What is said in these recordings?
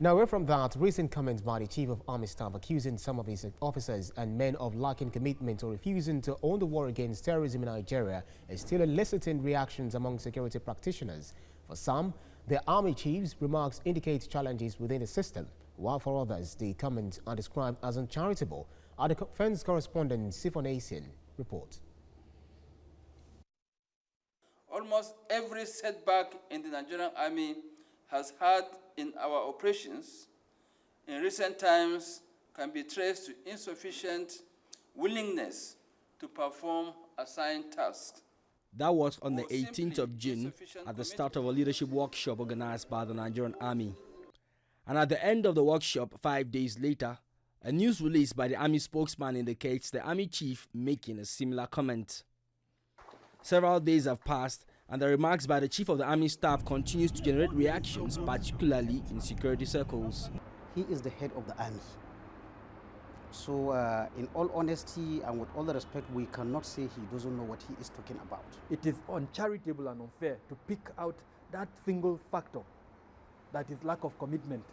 Now, away from that, recent comments by the Chief of Army Staff accusing some of his officers and men of lacking commitment or refusing to own the war against terrorism in Nigeria is still eliciting reactions among security practitioners. For some, the army chief's remarks indicate challenges within the system, while for others, the comments are described as uncharitable. Our defense correspondent Sifon Asian reports. Almost every setback in the Nigerian army has had in our operations in recent times can be traced to insufficient willingness to perform assigned tasks. That was on the 18th of June at the start of a leadership workshop organized by the Nigerian Army. And at the end of the workshop, 5 days later, a news release by the Army spokesman indicates the Army chief making a similar comment. Several days have passed, and the remarks by the Chief of the Army Staff continues to generate reactions, particularly in security circles. He is the head of the army. So in all honesty and with all the respect, we cannot say he doesn't know what he is talking about. It is uncharitable and unfair to pick out that single factor, that is lack of commitment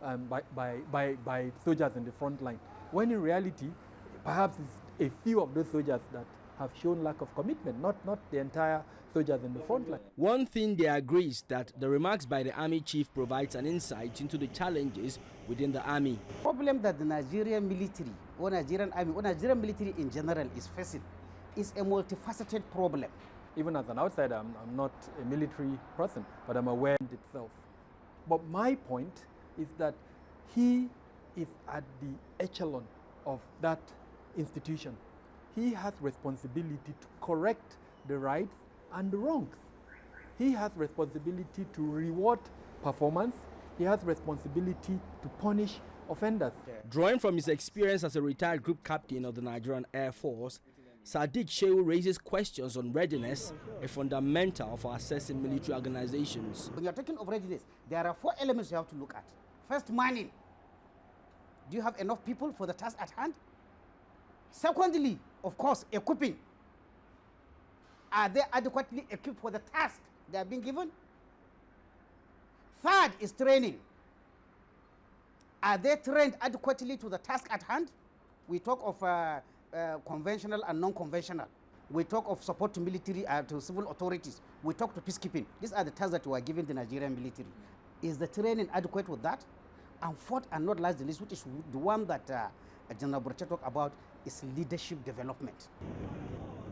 by soldiers in the front line, when in reality, perhaps it's a few of those soldiers that have shown lack of commitment, not the entire soldiers in the front line. One thing they agree is that the remarks by the Army chief provides an insight into the challenges within the army. The problem that the Nigerian military or Nigerian army or Nigerian military in general is facing is a multifaceted problem. Even as an outsider, I'm not a military person, but I'm aware of itself. But my point is that he is at the echelon of that institution. He has responsibility to correct the rights and the wrongs. He has responsibility to reward performance. He has responsibility to punish offenders. Drawing from his experience as a retired group captain of the Nigerian Air Force, Sadiq Shehu raises questions on readiness, a fundamental for assessing military organizations. When you're talking of readiness, there are 4 elements you have to look at. First, manning. Do you have enough people for the task at hand? Secondly, of course, equipping. Are they adequately equipped for the task they are being given? Third is training. Are they trained adequately to the task at hand? We talk of conventional and non-conventional. We talk of support to military, to civil authorities. We talk to peacekeeping. These are the tasks that we are giving the Nigerian military. Is the training adequate with that? And fourth and not last the least, which is the one that General Burche talked about, is leadership development.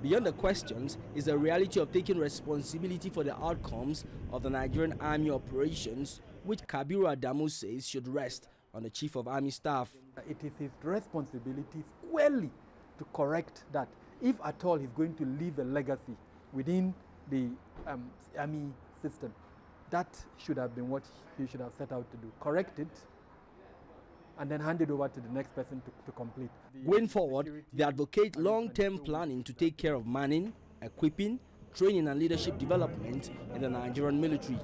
Beyond the questions is the reality of taking responsibility for the outcomes of the Nigerian Army operations, which Kabiru Adamu says should rest on the Chief of Army Staff. It is his responsibility squarely to correct that, if at all he's going to leave a legacy within the army system. That should have been what he should have set out to do. Correct it, and then hand it over to the next person to complete. Going forward, they advocate long-term planning to take care of manning, equipping, training and leadership development in the Nigerian military.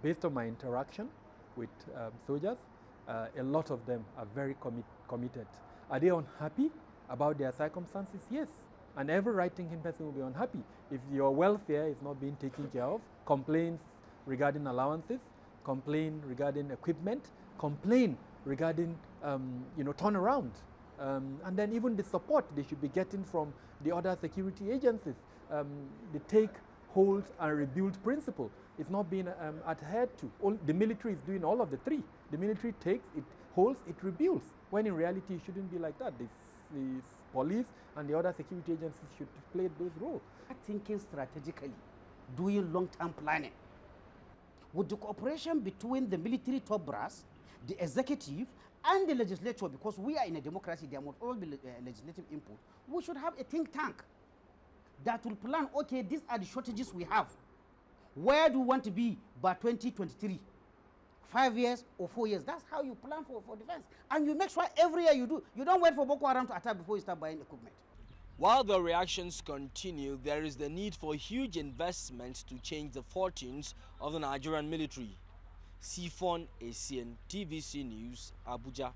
Based on my interaction with soldiers, a lot of them are very committed. Are they unhappy about their circumstances? Yes. And every right-thinking person will be unhappy. If your welfare is not being taken care of, complaints regarding allowances, complain regarding equipment, complain regarding turnaround, and then even the support they should be getting from the other security agencies. The take, hold and rebuild principle is not being adhered to. The military is doing all of the three. The military takes, it holds, it rebuilds, when in reality it shouldn't be like that. The police and the other security agencies should play those roles. Thinking strategically, doing long-term planning. With the cooperation between the military top brass, the executive and the legislature, because we are in a democracy, there must all be legislative input, we should have a think tank that will plan, okay, these are the shortages we have. Where do we want to be by 2023? 5 years or 4 years. That's how you plan for defense. And you make sure every year you do. You don't wait for Boko Haram to attack before you start buying equipment. While the reactions continue, there is the need for huge investments to change the fortunes of the Nigerian military. Sifon Asian, TVC News, Abuja.